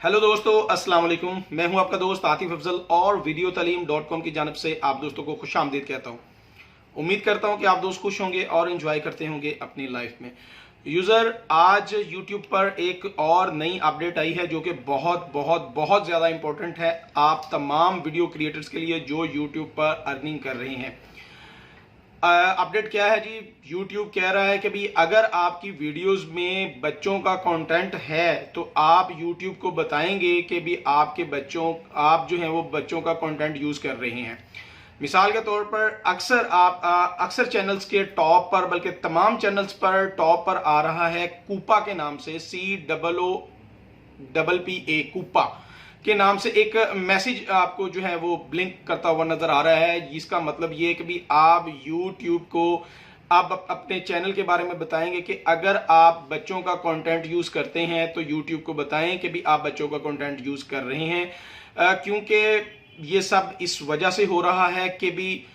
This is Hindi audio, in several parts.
हेलो दोस्तों, अस्सलाम वालेकुम। मैं हूं आपका दोस्त आतिफ अफजल और ViDHiPPO की जानिब से आप दोस्तों को खुशामदीद कहता हूं। उम्मीद करता हूं कि आप दोस्त खुश होंगे और एंजॉय करते होंगे अपनी लाइफ में। यूज़र, आज यूट्यूब पर एक और नई अपडेट आई है जो कि बहुत बहुत बहुत ज़्यादा इंपॉर्टेंट है आप तमाम वीडियो क्रिएटर्स के लिए जो यूट्यूब पर अर्निंग कर रहे हैं। अपडेट क्या है जी? YouTube कह रहा है कि भी अगर आपकी वीडियोस में बच्चों का कंटेंट है तो आप YouTube को बताएंगे कि भी आपके बच्चों आप जो है वो बच्चों का कंटेंट यूज कर रहे हैं। मिसाल के तौर पर अक्सर चैनल्स के टॉप पर, बल्कि तमाम चैनल्स पर टॉप पर आ रहा है कूपा के नाम से, COOPPA कूपा के नाम से एक मैसेज आपको जो है वो ब्लिंक करता हुआ नजर आ रहा है। जिसका मतलब ये है कि भी आप YouTube को आप अपने चैनल के बारे में बताएंगे कि अगर आप बच्चों का कंटेंट यूज करते हैं तो YouTube को बताएं कि भी आप बच्चों का कंटेंट यूज कर रहे हैं। क्योंकि ये सब इस वजह से हो रहा है कि भी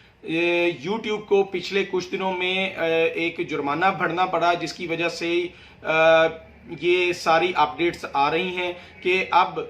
YouTube को पिछले कुछ दिनों में एक जुर्माना भरना पड़ा, जिसकी वजह से ये सारी अपडेट्स आ रही हैं कि अब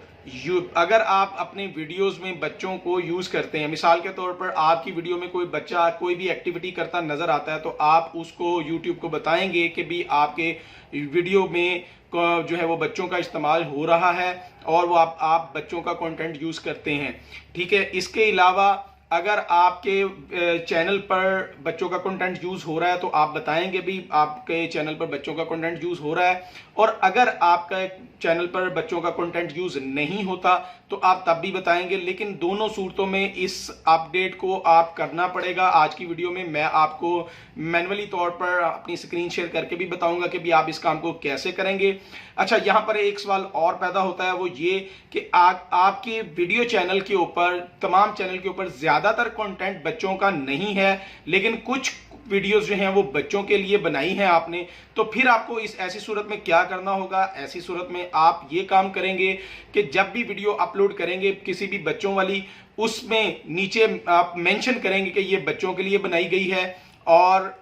अगर आप अपने वीडियोस में बच्चों को यूज करते हैं, मिसाल के तौर पर आपकी वीडियो में कोई बच्चा कोई भी एक्टिविटी करता नजर आता है तो आप उसको YouTube को बताएंगे कि भी आपके वीडियो में जो है वो बच्चों का इस्तेमाल हो रहा है और वो आप बच्चों का कंटेंट यूज करते हैं। ठीक है। इसके अलावा अगर आपके चैनल पर बच्चों का कंटेंट यूज हो रहा है तो आप बताएंगे भी आपके चैनल पर बच्चों का कंटेंट यूज हो रहा है। और अगर आपका चैनल पर बच्चों का कंटेंट यूज नहीं होता तो आप तब भी बताएंगे। लेकिन दोनों सूरतों में इस अपडेट को आप करना पड़ेगा। आज की वीडियो में मैं आपको मैन्युअली तौर पर अपनी स्क्रीन शेयर करके भी बताऊंगा कि भी आप इस काम को कैसे करेंगे। अच्छा, यहां पर एक सवाल और पैदा होता है, वो ये कि आपके वीडियो चैनल के ऊपर, तमाम चैनल के ऊपर ज्यादातर कंटेंट बच्चों का नहीं है, लेकिन कुछ वीडियोस जो हैं वो बच्चों के लिए बनाई हैं आपने, तो फिर आपको इस ऐसी सूरत में क्या करना होगा? ऐसी सूरत में आप ये काम करेंगे कि जब भी वीडियो अपलोड करेंगे किसी भी बच्चों वाली, उसमें नीचे आप मेंशन करेंगे कि ये बच्चों के लिए बनाई गई है और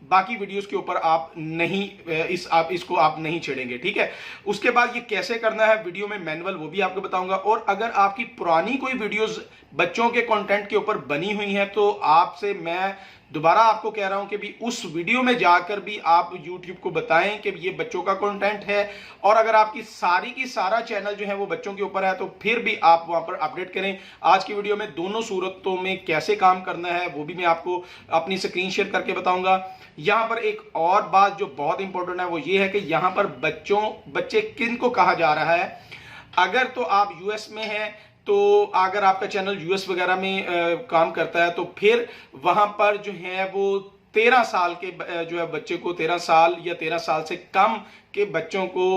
बाकी वीडियोस के ऊपर आप नहीं इसको आप नहीं छेड़ेंगे। ठीक है। उसके बाद ये कैसे करना है वीडियो में मैनुअल, वो भी आपको बताऊंगा। और अगर आपकी पुरानी कोई वीडियोस बच्चों के कंटेंट के ऊपर बनी हुई हैं तो आपसे मैं दोबारा आपको कह रहा हूं कि भी उस वीडियो में जाकर भी आप YouTube को बताएं कि ये बच्चों का कंटेंट है। और अगर आपकी सारी की सारा चैनल जो है वो बच्चों के ऊपर है तो फिर भी आप वहां पर अपडेट करें। आज की वीडियो में दोनों सूरतों में कैसे काम करना है वो भी मैं आपको अपनी स्क्रीन शेयर करके बताऊंगा। यहां पर एक और बात जो बहुत इंपॉर्टेंट है वो ये है कि यहां पर बच्चे किन को कहा जा रहा है। अगर तो आप यूएस में हैं, तो अगर आपका चैनल यूएस वगैरह में काम करता है तो फिर वहां पर जो है वो 13 साल के जो है बच्चे को, 13 साल या 13 साल से कम के बच्चों को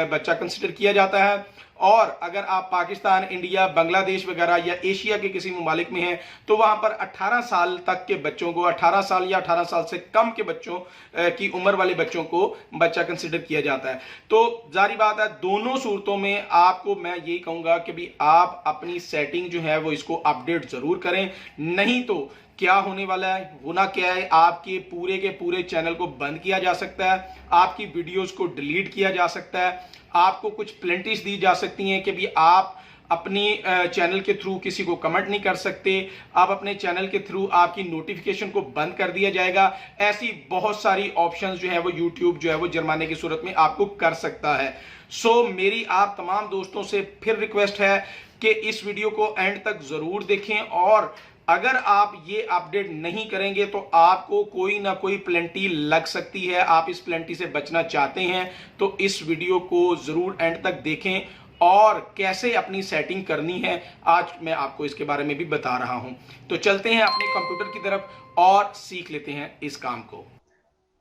बच्चा कंसिडर किया जाता है। और अगर आप पाकिस्तान, इंडिया, बांग्लादेश वगैरह या एशिया के किसी ममालिक में हैं तो वहां पर 18 साल तक के बच्चों को, 18 साल या 18 साल से कम के बच्चों की उम्र वाले बच्चों को बच्चा कंसिडर किया जाता है। तो जारी बात है, दोनों सूरतों में आपको मैं यही कहूंगा कि भी आप अपनी सेटिंग जो है वो इसको अपडेट जरूर करें। नहीं तो क्या होने वाला है, होना क्या है, आपके पूरे के पूरे चैनल को बंद किया जा सकता है, आपकी वीडियोस को डिलीट किया जा सकता है, आपको कुछ पेनल्टीज दी जा सकती हैं कि भी आप अपनी चैनल के थ्रू किसी को कमेंट नहीं कर सकते, आप अपने चैनल के थ्रू आपकी नोटिफिकेशन को बंद कर दिया जाएगा। ऐसी बहुत सारी ऑप्शंस जो है वो YouTube जो है वो जुर्माने की सूरत में आपको कर सकता है। सो मेरी आप तमाम दोस्तों से फिर रिक्वेस्ट है कि इस वीडियो को एंड तक जरूर देखें और अगर आप ये अपडेट नहीं करेंगे तो आपको कोई ना कोई पेनल्टी लग सकती है। आप इस पेनल्टी से बचना चाहते हैं तो इस वीडियो को जरूर एंड तक देखें और कैसे अपनी सेटिंग करनी है आज मैं आपको इसके बारे में भी बता रहा हूं। तो चलते हैं अपने कंप्यूटर की तरफ और सीख लेते हैं इस काम को।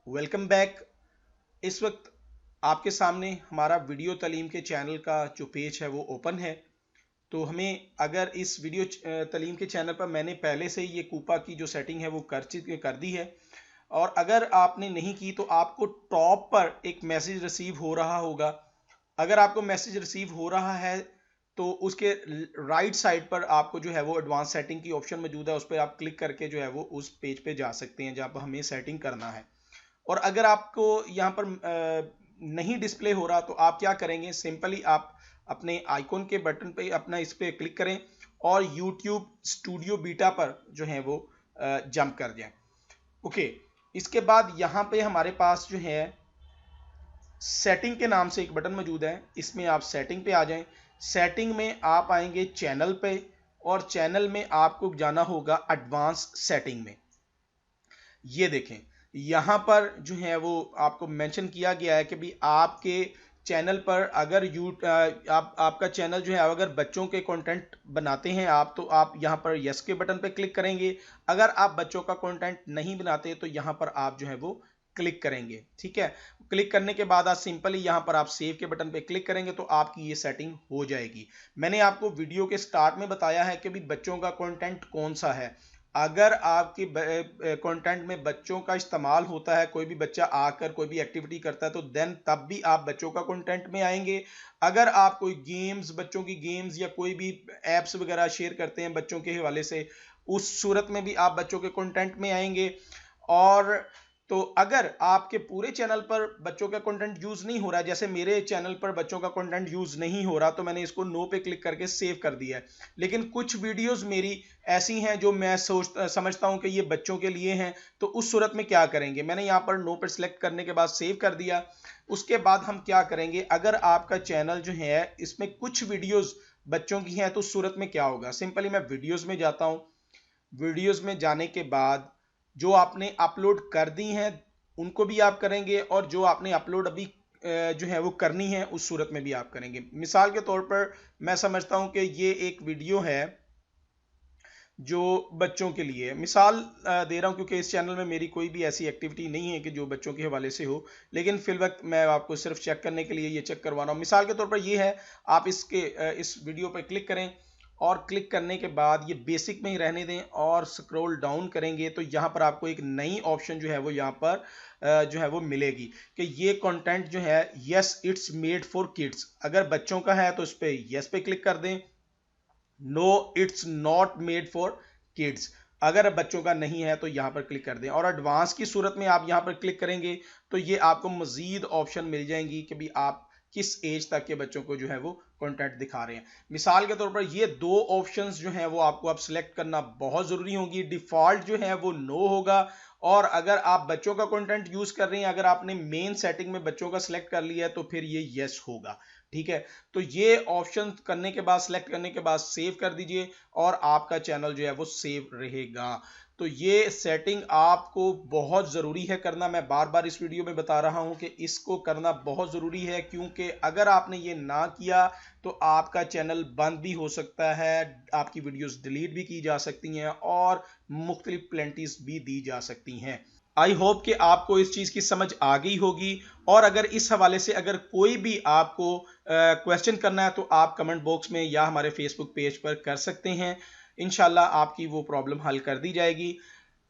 Welcome back. इस वक्त आपके सामने हमारा वीडियो तालीम के चैनल का जो पेज है वो ओपन है। तो हमें अगर इस वीडियो तालीम के चैनल पर मैंने पहले से ये कूपा की जो सेटिंग है वो कर दी है, और अगर आपने नहीं की तो आपको टॉप पर एक मैसेज रिसीव हो रहा होगा। अगर आपको मैसेज रिसीव हो रहा है तो उसके राइट साइड पर आपको जो है वो एडवांस सेटिंग की ऑप्शन मौजूद है, उस पर आप क्लिक करके जो है वो उस पेज पे जा सकते हैं जहाँ पर हमें सेटिंग करना है। और अगर आपको यहाँ पर नहीं डिस्प्ले हो रहा तो आप क्या करेंगे, सिंपली आप अपने आइकॉन के बटन पे अपना इस पे क्लिक करें और YouTube स्टूडियो बीटा पर जो है वो जंप कर जाए। ओके, इसके बाद यहाँ पे हमारे पास जो है सेटिंग के नाम से एक बटन मौजूद है, इसमें आप सेटिंग पे आ जाएं। सेटिंग में आप आएंगे चैनल पे और चैनल में आपको जाना होगा एडवांस सेटिंग में। ये देखें यहां पर जो है वो आपको मेंशन किया गया है कि भी आपके चैनल पर अगर आपका चैनल जो है अगर बच्चों के कंटेंट बनाते हैं आप, तो आप यहां पर यस के बटन पे क्लिक करेंगे। अगर आप बच्चों का कंटेंट नहीं बनाते तो यहां पर आप जो है वो क्लिक करेंगे। ठीक है, क्लिक करने के बाद आप सिंपली यहां पर आप सेव के बटन पे क्लिक करेंगे तो आपकी ये सेटिंग हो जाएगी। मैंने आपको वीडियो के स्टार्ट में बताया है कि भी बच्चों का कंटेंट कौन सा है। अगर आपके कंटेंट में बच्चों का इस्तेमाल होता है, कोई भी बच्चा आकर कोई भी एक्टिविटी करता है, तो देन तब भी आप बच्चों का कंटेंट में आएंगे। अगर आप कोई गेम्स, बच्चों की गेम्स या कोई भी एप्स वगैरह शेयर करते हैं बच्चों के हवाले से, उस सूरत में भी आप बच्चों के कंटेंट में आएंगे। और तो अगर आपके पूरे चैनल पर बच्चों का कंटेंट यूज नहीं हो रहा है, जैसे मेरे चैनल पर बच्चों का कंटेंट यूज नहीं हो रहा, तो मैंने इसको नो पे क्लिक करके सेव कर दिया है। लेकिन कुछ वीडियोस मेरी ऐसी हैं जो मैं समझता हूं कि ये बच्चों के लिए हैं, तो उस सूरत में क्या करेंगे, मैंने यहां पर नो पे सिलेक्ट करने के बाद सेव कर दिया। उसके बाद हम क्या करेंगे, अगर आपका चैनल जो है इसमें कुछ वीडियोज बच्चों की हैं तो उस सूरत में क्या होगा, सिंपली मैं वीडियोज में जाता हूं। वीडियोज में जाने के बाद जो आपने अपलोड कर दी हैं उनको भी आप करेंगे, और जो आपने अपलोड अभी जो है वो करनी है उस सूरत में भी आप करेंगे। मिसाल के तौर पर मैं समझता हूं कि ये एक वीडियो है जो बच्चों के लिए मिसाल दे रहा हूं, क्योंकि इस चैनल में मेरी कोई भी ऐसी एक्टिविटी नहीं है कि जो बच्चों के हवाले से हो, लेकिन फिल वक्त मैं आपको सिर्फ चेक करने के लिए ये चेक करवा रहा हूं। मिसाल के तौर पर ये है, आप इस वीडियो पर क्लिक करें और क्लिक करने के बाद ये बेसिक में ही रहने दें और स्क्रॉल डाउन करेंगे तो यहाँ पर आपको एक नई ऑप्शन जो है वो यहाँ पर जो है वो मिलेगी कि ये कंटेंट जो है yes it's made for kids. अगर बच्चों का है तो इस पे यस पे क्लिक कर दें, no it's not made for kids अगर बच्चों का नहीं है तो यहां पर क्लिक कर दें। और एडवांस की सूरत में आप यहां पर क्लिक करेंगे तो ये आपको मजीद ऑप्शन मिल जाएंगी कि भी आप किस एज तक के बच्चों को जो है वो कंटेंट दिखा रहे हैं। मिसाल के तौर पर ये दो ऑप्शंस जो हैं वो आपको अब सिलेक्ट करना बहुत जरूरी होगी। डिफॉल्ट जो है वो नो होगा, और अगर आप बच्चों का कंटेंट यूज कर रहे हैं, अगर आपने मेन सेटिंग में बच्चों का सिलेक्ट कर लिया है तो फिर ये यस होगा। ठीक है, तो ये ऑप्शन करने के बाद, सिलेक्ट करने के बाद सेव कर दीजिए और आपका चैनल जो है वो सेव रहेगा। तो ये सेटिंग आपको बहुत ज़रूरी है करना। मैं बार बार इस वीडियो में बता रहा हूं कि इसको करना बहुत ज़रूरी है, क्योंकि अगर आपने ये ना किया तो आपका चैनल बंद भी हो सकता है, आपकी वीडियोस डिलीट भी की जा सकती हैं और मुख्तलिफ पेनल्टीज भी दी जा सकती हैं। आई होप कि आपको इस चीज़ की समझ आ गई होगी, और अगर इस हवाले से अगर कोई भी आपको क्वेश्चन करना है तो आप कमेंट बॉक्स में या हमारे फेसबुक पेज पर कर सकते हैं। इंशाल्लाह आपकी वो प्रॉब्लम हल कर दी जाएगी।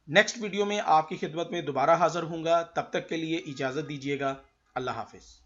नेक्स्ट वीडियो में आपकी खिदमत में दोबारा हाजिर होऊंगा, तब तक के लिए इजाज़त दीजिएगा। अल्लाह हाफिज़।